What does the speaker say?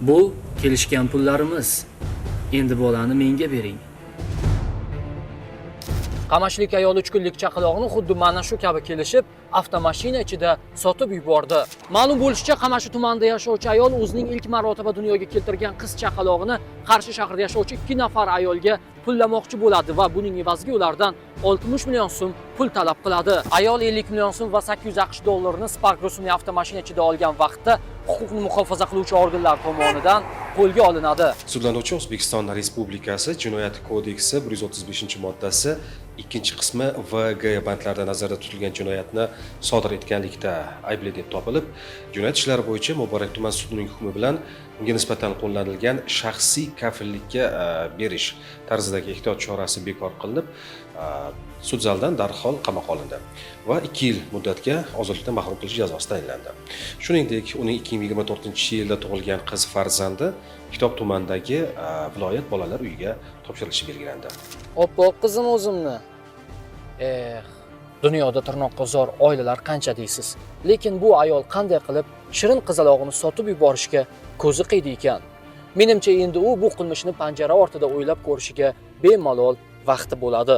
Bu kelishgan pullarimiz. Endi bolani menga bering. Qamashlik ayol 3 kunlik chaqaloqni xuddi mana shu kabi kelishib, avtomashina ichida sotib yubordi. Ma'lum bo'lishicha, Qamashi tumanida yashovchi ayol o'zining ilk marotaba dunyoga keltirgan qiz chaqalog'ini Qarshi shahrida yashovchi 2 nafar ayolga pullamoqchi bo'ladi va buning evaziga ulardan 60 million so'm pul talab qiladi. Ayol 50 million so'm va 800 AQSh dollarini Spark rusumli avtomashina ichida olgan vaqtda huquqni muhofaza qiluvchi organlar tomonidan qo'lga olinadi. Sudlanuvchi O'zbekiston Respublikasi Jinoyat kodeksi 135-moddasi 2-qismi V, G bandlarida nazarda tutilgan jinoyatni sodir etganlikda aybli deb topilib, jinoyat ishlari bo'yicha Muborak tuman sudining hukmi bilan unga nisbatan qo'llanilgan shaxsiy kafillikka berish tarzidagi ehtiyot chorasi bekor qilinib, sud zalidan darhol qamoqqa olindi va 2 yil muddatga ozodlikdan mahrum qilish jazosi tayinlandi. Shuningdek, uning 2024-yilda tug'ilgan qiz farzandi Kitob tumanidagi viloyat bolalar uyiga topshirilishi belgilandi. Oppoq qizim o'zimni. Dunyoda tirnoqqa zor oilalar qancha deysiz. Lekin bu ayol qanday qilib shirin qizalog'ini sotib yuborishga ko'zi qiydi ekan? Menimcha endi u bu qilmishni panjara ortida o'ylab ko'rishiga bemalol vaqti bo'ladi.